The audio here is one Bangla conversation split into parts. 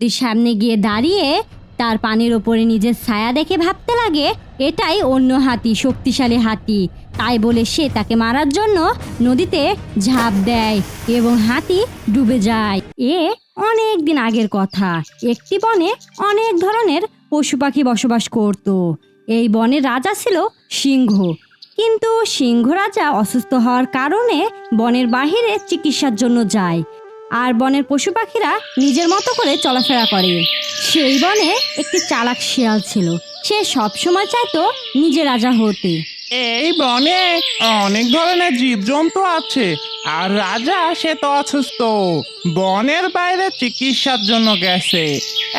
সামনে গিয়ে দাঁড়িয়ে তার পানির ওপরে নিজের ছায়া দেখে ভাবতে লাগে এটাই অন্য হাতি, শক্তিশালী হাতি। তাই বলে সে তাকে মারার জন্য নদীতে ঝাঁপ দেয় এবং হাতি ডুবে যায়। এ অনেক দিন আগের কথা। একটি বনে অনেক ধরনের পশু পাখি বসবাস করত। এই বনের রাজা ছিল সিংহ। কিন্তু সিংহ রাজা অসুস্থ হওয়ার কারণে বনের বাহিরে চিকিৎসার জন্য যায়, আর বনের পশু পাখিরা নিজের মতো করে চলাফেরা করে। সেই বনে একটি চালাক শিয়াল ছিল। সে সবসময় চাইতো নিজে রাজা হতে। এই বনে অনেক ধরনের জীবজন্তু আছে, আর রাজা সে তো অসুস্থ, বনের বাইরে চিকিৎসার জন্য গেছে।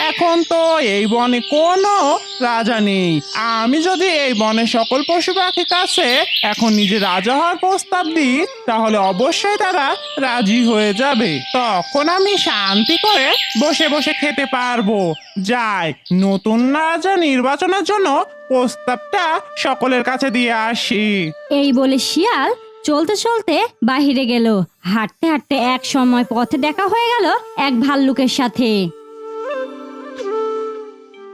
এখন তো এই বনে কোনো রাজা নেই। আমি যদি এই বনের সকল পশু পাখির কাছে এখন নিজে রাজা হওয়ার প্রস্তাব দিই, তাহলে অবশ্যই তারা রাজি হয়ে যাবে। তখন আমি শান্তি করে বসে বসে খেতে পারবো। যাই, নতুন রাজা নির্বাচনের জন্য প্রস্তাবটা সকলের কাছে দিয়ে আসি। এই বলে শিয়াল চলতে চলতে বাহিরে গেল। হাঁটতে হাঁটতে এক সময় পথে দেখা হয়ে গেল এক ভাল্লুকের সাথে।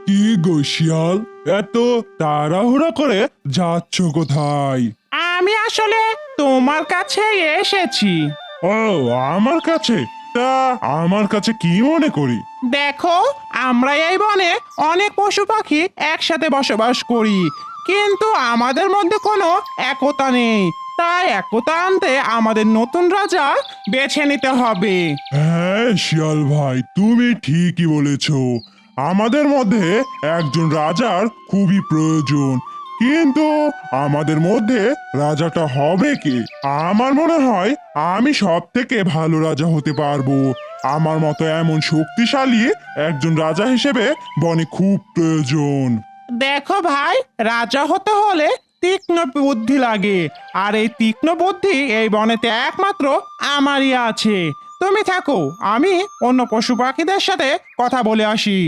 কি গো শিয়াল, এত তাড়াহুড়া করে যাচ্ছ কোথায়? আমি আসলে তোমার কাছে এসেছি। ও, আমার কাছে? তা আমার কাছে কি মনে করি? দেখো, আমরা এই বনে অনেক পশু পাখি একসাথে বসবাস করি, কিন্তু আমাদের মধ্যে কোনো একতা নেই। তাই একতা আনতে আমাদের নতুন রাজা বেছে নিতে হবে। হ্যাঁ শিয়াল ভাই, তুমি ঠিকই বলেছ। আমাদের মধ্যে একজন রাজার খুবই প্রয়োজন, কিন্তু আমাদের মধ্যে রাজাটা হবে কি? আমার মনে হয় আমি সব থেকে ভালো রাজা হতে পারবো। আমার মতো এমন শক্তিশালী একজন রাজা হিসেবে বনে খুব প্রয়োজন। দেখো ভাই, রাজা হতে হলে তীক্ষ্ণ বুদ্ধি লাগে, আর এই তীক্ষ্ণ বুদ্ধি এই বনেতে একমাত্র আমারই আছে। তুমি থাকো, আমি অন্য পশু পাখিদের সাথে কথা বলে আসি।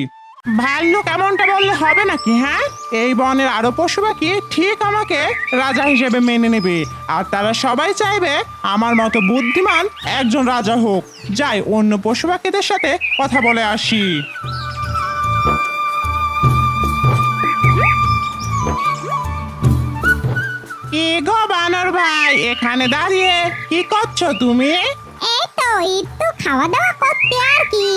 ভাল্লুক এমনটা বললে হবে নাকি? হ্যাঁ, এই বনের আরো পশু পাখি ঠিক আমাকে রাজা হিসেবে মেনে নেবে, আর তারা সবাই চাইবে আমার মতো বুদ্ধিমান একজন রাজা হোক। যাই, অন্য পশু পাখিদের সাথে কথা বলে আসি। কি গো বানর ভাই, এখানে দাঁড়িয়ে কি করছো তুমি? এই তো একটু খাওয়া দাওয়া করতে আর কি।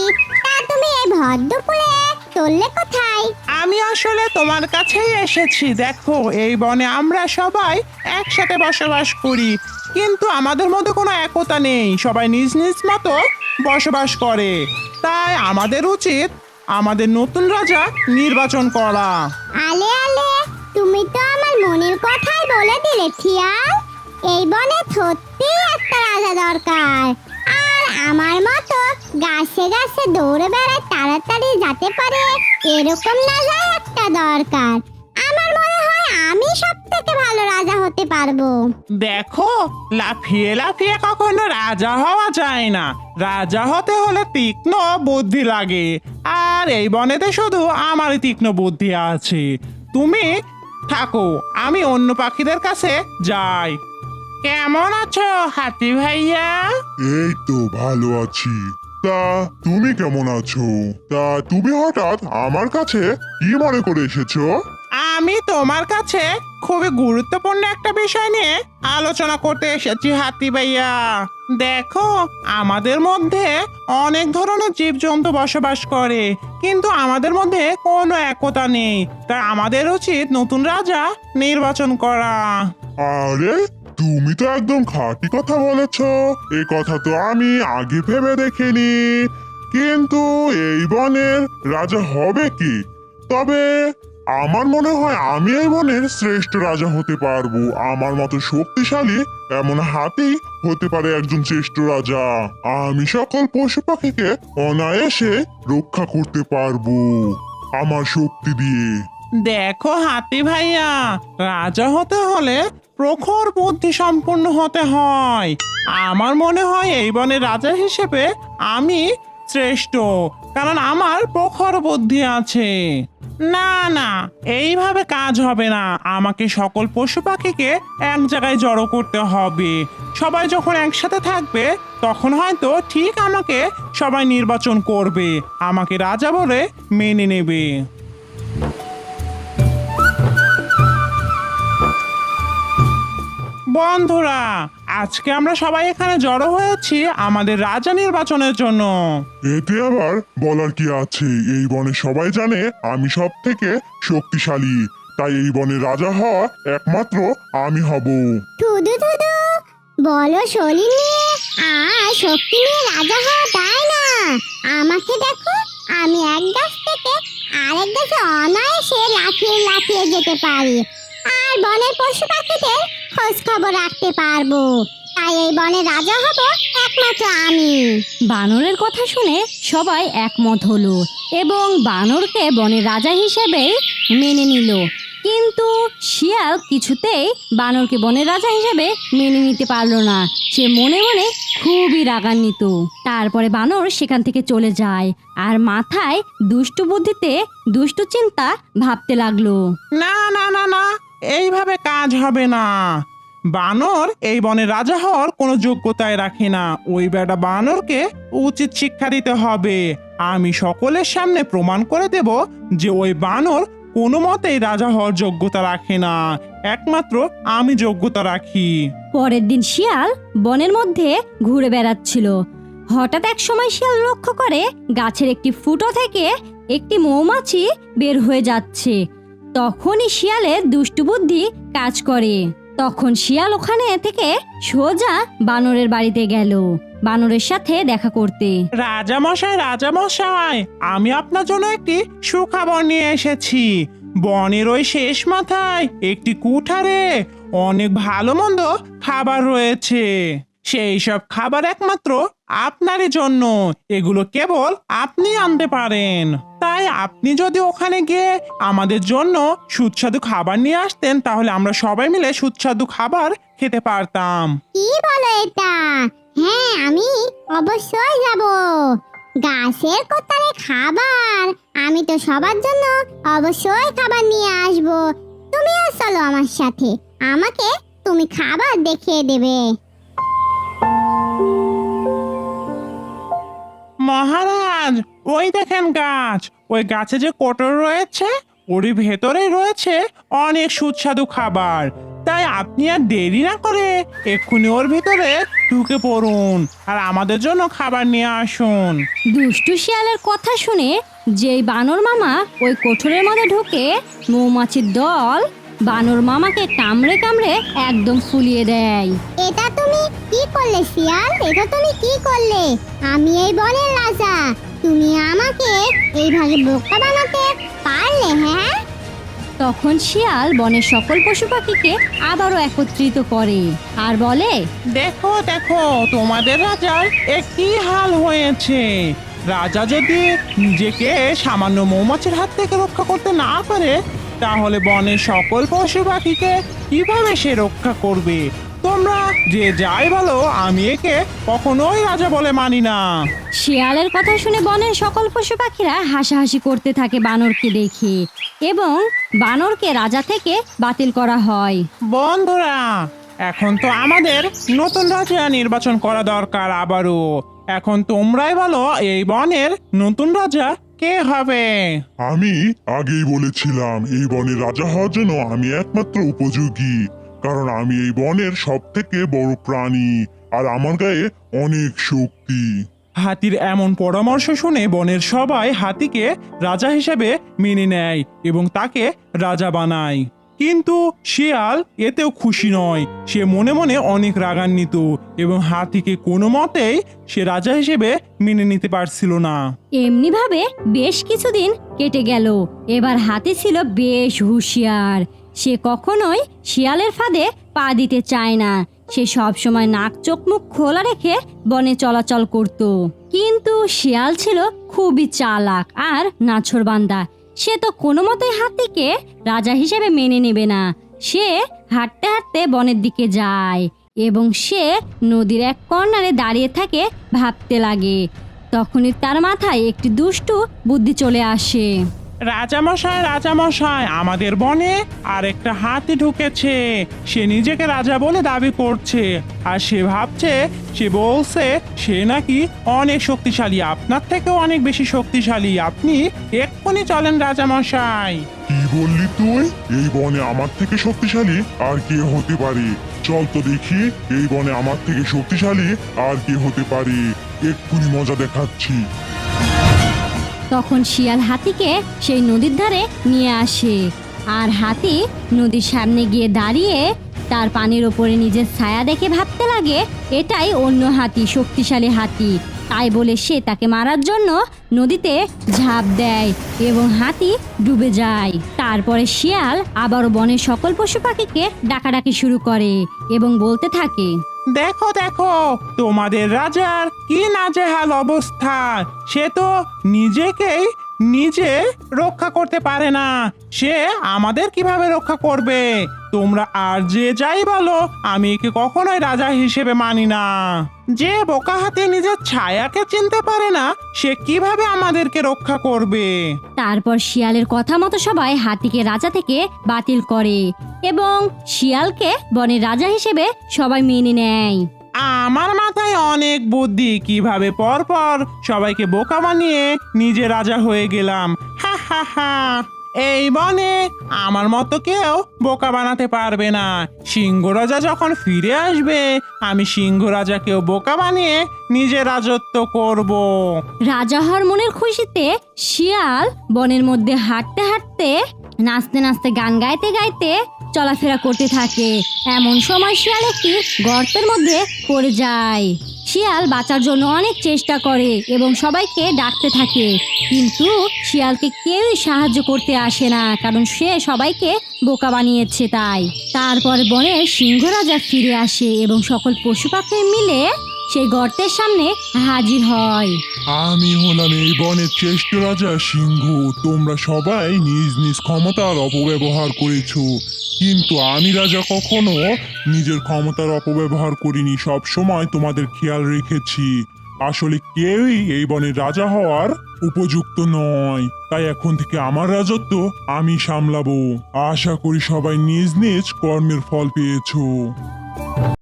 তা তুমি এই ভর দুপুরে চললে কোথায়? আমি আসলে তোমার কাছেই এসেছি। দেখো, এই বনে আমরা সবাই একসাথে বসবাস করি, কিন্তু আমাদের মধ্যে কোনো একতা নেই। সবাই নিজ নিজ মতো বসবাস করে। তাই আমাদের উচিত আমাদের নতুন রাজা নির্বাচন করা। আলে আলে, তুমি তো আমার মনের কথাই বলে দিলে শিয়াল। এই বনে সত্যি একটা রাজা দরকার, আর আমার মতো গাছে গাছে দৌড়ে বেড়ায় তাড়াতাড়ি যেতে পারে এরকম রাজা একটা দরকার। আমার মনে হয় আমি সব থেকে ভালো রাজা হতে পারবো। দেখো, লাফিয়ে লাফিয়ে কখনো রাজা হওয়া যায় না। রাজা হতে হলে তীক্ষ্ণ বুদ্ধি লাগে, আর এই বনেতে শুধু আমারই তীক্ষ্ণ বুদ্ধি আছে। তুমি থাকো, আমি অন্য পাখিদের কাছে যাই। কেমন আছো হাতি ভাইয়া? এই তো ভালো আছি। তা তুমি কেমন আছো? তা তুমি হঠাৎ আমার কাছে কি মনে করে এসেছো? আমি তোমার কাছে খুবই গুরুত্বপূর্ণ একটা বিষয় নিয়ে আলোচনা করতে এসেছি হাতি ভাইয়া। দেখো, আমাদের মধ্যে অনেক ধরনের জীবজন্তু বসবাস করে, কিন্তু আমাদের মধ্যে কোনো একতা নেই। তাই আমাদের উচিত নতুন রাজা নির্বাচন করা। আরে, তুমি তো একদম খাঁটি কথা বলেছো। এই কথা তো আমি আগে ভেবে দেখিনি। কিন্তু এই বনের রাজা হবে কি? তবে আমার মনে হয় আমি এই বনের শ্রেষ্ঠ রাজা হতে পারবো। আমার মতো শক্তিশালী এমন হাতি হতে পারে একজন শ্রেষ্ঠ রাজা। আমি সকল পশু পাখিকে অনায়াসে রক্ষা করতে পারবো আমার শক্তি দিয়ে। দেখো হাতি ভাইয়া, রাজা হতে হলে প্রখর বুদ্ধি সম্পন্ন হতে হয়। আমার মনে হয় এই বনের রাজা হিসেবে আমি শ্রেষ্ঠ, কারণ আমার প্রখর বুদ্ধি আছে। না না, এইভাবে কাজ হবে না। আমাকে সকল পশু পাখিকে এক জায়গায় জড়ো করতে হবে। সবাই যখন একসাথে থাকবে তখন হয়তো ঠিক আমাকে সবাই নির্বাচন করবে, আমাকে রাজা বলে মেনে নেবে। বন্ধুরা, আজকে আমরা সবাই এখানে জড়ো হয়েছি আমাদের রাজা নির্বাচনের জন্য। এতে আবার বলার কি আছে? এই বনে সবাই জানে আমি সব থেকে শক্তিশালী, তাই এই বনের রাজা হওয়া একমাত্র আমি হব। থুদু থুদু, বলো শরীর নিয়ে আর শক্তি নিয়ে রাজা হওয়া যায় না। আমাকে দেখো, আমি এক গাছ থেকে আরেক গাছে অনায়াসে লাফিয়ে লাফিয়ে যেতে পারি, আর বনের পশু পাখিদের খোঁজ খবর রাখতে পারবো। তাই এই বনের রাজা হব একমাত্র আমি। বানরের কথা শুনে সবাই একমত হলো এবং বানরকে বনের রাজা হিসেবে মেনে নিল। কিন্তু শিয়াল কিছুতেই বানরকে বনের রাজা হিসেবে মেনে নিতে পারলো না। সে মনে মনে খুবই রাগান্বিত। তারপরে বানর সেখান থেকে চলে যায় আর মাথায় দুষ্টু বুদ্ধিতে দুষ্টু চিন্তা ভাবতে লাগলো। না না না না, এইভাবে কাজ হবে না। বানর এই বনের রাজা হওয়ার কোনো যোগ্যতাই রাখে না। ওই বেটা বানরকে উচিত শিক্ষা দিতে হবে। আমি সকলের সামনে প্রমাণ করে দেব যে ওই বানর কোনো মতেই রাজা হওয়ার যোগ্যতা রাখে না, একমাত্র আমি যোগ্যতা রাখি। পরের দিন শিয়াল বনের মধ্যে ঘুরে বেড়াচ্ছিল। হঠাৎ এক সময় শিয়াল লক্ষ্য করে গাছের একটি ফুটো থেকে একটি মৌমাছি বের হয়ে যাচ্ছে। তখনই শিয়ালের দুষ্টু বুদ্ধি কাজ করে। তখন শিয়াল ওখানে থেকে সোজা বানরের বাড়িতে গেল বানরের সাথে দেখা করতে। রাজামশাই, আমি আপনার জন্য একটি সুখবর নিয়ে এসেছি। বনের ওই শেষ মাথায় একটি কুঠারে অনেক ভালো মন্দ খাবার রয়েছে। সেই সব খাবার একমাত্র আপনারই জন্য। এগুলো কেবল আপনি আনতে পারেন। তাই আপনি যদি ওখানে গিয়ে আমাদের জন্য সুস্বাদু খাবার নিয়ে আসতেন, তাহলে আমরা সবাই মিলে সুস্বাদু খাবার খেতে পারতাম। কি বলো এটা? হ্যাঁ, আমি অবশ্যই যাব। গাছের কোথায় খাবার? আমি তো সবার জন্য অবশ্যই খাবার নিয়ে আসব। তুমিও চলো আমার সাথে, আমাকে তুমি খাবার দেখিয়ে দেবে। মহারাজ, ওই দেখেন গাছ। ওই গাছে যে কোটর রয়েছে, ওরই ভেতরে রয়েছে অনেক সুস্বাদু খাবার। তাই আপনি আর দেরি না করে এক্ষুনি ওর ভিতরে ঢুকে পড়ুন আর আমাদের জন্য খাবার নিয়ে আসুন। দুষ্টু শিয়ালের কথা শুনে যেই বানর মামা ওই কোঠরের মধ্যে ঢোকে, মৌমাছির দল বানর মামাকে কামড়ে কামড়ে একদম ফুলিয়ে দেয়। এটা তুমি কি করলে শিয়াল? এটা তুমি কি করলে? আমি এই বনের রাজা, তুমি আমাকে এইভাবে বোকা বানাতে পারলে? হ্যাঁ, তখন শিয়াল বনের সকল পশু পাখিকে আবারও একত্রিত করে আর বলে, দেখো দেখো, তোমাদের রাজার কি হাল হয়েছে। রাজা যদি নিজেকে সামান্য মৌমাছির হাত থেকে রক্ষা করতে না পারে, তাহলে বনের সকল পশু পাখিকে কিভাবে সে রক্ষা করবে? তোমরা যে যাই বলো, আমি একে কখনোই রাজা বলে মানি না। শিয়ালের কথা শুনে বনের সকল পশু পাখিরা হাসাহাসি করতে থাকে বানরকে দেখে এবং বানরকে রাজা থেকে বাতিল করা হয়। বন্ধুরা, এখন তো আমাদের নতুন রাজা নির্বাচন করা দরকার আবারও। এখন তোমরাই বলো, এই বনের নতুন রাজা কে হবে? আমি আগেই বলেছিলাম এই বনের রাজা হওয়ার জন্য আমি একমাত্র উপযোগী, কারণ আমি এই বনের সব থেকে বড় প্রাণী আর আমার গায়ে অনেক শক্তি। হাতির এমন পরামর্শ শুনে বনের সবাই হাতিকে রাজা হিসেবে মেনে নেয় এবং তাকে রাজা বানায়। কিন্তু শিয়াল এতেও খুশি নয়। সে মনে মনে অনেক রাগান্বিত এবং হাতিকে কোনো মতেই সে রাজা হিসেবে মেনে নিতে পারছিল না। এমনিভাবে বেশ কিছুদিন কেটে গেল। এবার হাতি ছিল বেশ হুঁশিয়ার। সে কখনোই শিয়ালের ফাঁদে পা দিতে চায় না। সে সব সময় নাক চোখ মুখ খোলা রেখে বনে চলাচল করত। কিন্তু শিয়াল ছিল খুবই চালাক আর নাছোড়বান্দা। সে তো কোনো মতেই হাতিকে রাজা হিসেবে মেনে নেবে না। সে হাঁটতে হাঁটতে বনের দিকে যায় এবং সে নদীর এক কর্নারে দাঁড়িয়ে থাকে, ভাবতে লাগে। তখনই তার মাথায় একটি দুষ্টু বুদ্ধি চলে আসে। রাজামশাই রাজামশাই, আমাদের বনে আর একটা হাতি ঢুকেছে। সে নিজেকে রাজা বলে দাবি করছে, আর সে ভাবছে, সে বলছে সে নাকি অনেক শক্তিশালী, আপনার থেকেও অনেক বেশি শক্তিশালী। আপনি এক্ষুনি চলেন রাজামশাই। কি বললি তুই? এই বনে আমার থেকে শক্তিশালী আর কে হতে পারে? চল তো দেখি এই বনে আমার থেকে শক্তিশালী আর কে হতে পারে। এক্ষুনি মজা দেখাচ্ছি। তখন শিয়াল হাতিকে সেই নদীর ধারে নিয়ে আসে, আর হাতি নদীর সামনে গিয়ে দাঁড়িয়ে তার পানির ওপরে নিজের ছায়া দেখে ভাবতে লাগে এটাই অন্য হাতি, শক্তিশালী হাতি। তাই বলে সে তাকে মারার জন্য নদীতে ঝাঁপ দেয় এবং হাতি ডুবে যায়। তারপরে শিয়াল আবারও বনের সকল পশু পাখিকে ডাকাডাকি শুরু করে এবং বলতে থাকে, দেখো দেখো, তোমাদের রাজার কি নাজেহাল অবস্থা। সে তো নিজেকেই নিজে রক্ষা করতে পারে না, সে আমাদের কিভাবে রক্ষা করবে? তোমরা আর যে যাই বলো, আমি একে কখনোই রাজা হিসেবে মানি না। যে বোকা হাতি নিজের ছায়াকে চিনতে পারে না, সে কিভাবে আমাদেরকে রক্ষা করবে? তারপর শিয়ালের কথা মতো সবাই হাতিকে রাজা থেকে বাতিল করে এবং শিয়ালকে বনের রাজা হিসেবে সবাই মেনে নেয়। আমার মাথায় অনেক বুদ্ধি, কিভাবে পরপর সবাইকে বোকা বানিয়ে নিজে রাজা হয়ে গেলাম। হা হা হা। এই বনে আমার মতো কেউ বোকা বানাতে পারবে না। সিংহ রাজা যখন ফিরে আসবে, আমি সিংহ রাজাকেও বোকা বানিয়ে নিজে রাজত্ব করব। রাজা হওয়ার মনের খুশিতে শিয়াল বনের মধ্যে হাঁটতে হাঁটতে, নাচতে নাচতে, গান গাইতে গাইতে চলাফেরা করতে থাকে। এমন সময় শিয়াল একটি গর্তের মধ্যে পড়ে যায়। শিয়াল বাঁচার জন্য অনেক চেষ্টা করে এবং সবাইকে ডাকতে থাকে, কিন্তু শিয়ালকে কেউই সাহায্য করতে আসে না, কারণ সে সবাইকে বোকা বানিয়েছে। তাই তারপর বনের সিংহ রাজা ফিরে আসে এবং সকল পশু পাখি মিলে সেই গর্তের সামনে হাজির হয়। আমি হলাম এই বনের শ্রেষ্ঠ রাজা সিংহ। তোমরা সবাই নিজ নিজ ক্ষমতার অপব্যবহার করেছো, কিন্তু আমি রাজা কখনো নিজের ক্ষমতার অপব্যবহার করিনি। সব সময় তোমাদের খেয়াল রেখেছি। আসলে কেউই এই বনের রাজা হওয়ার উপযুক্ত নয়, তাই এখন থেকে আমার রাজত্ব আমি সামলাবো। আশা করি সবাই নিজ নিজ কর্মের ফল পেয়েছো।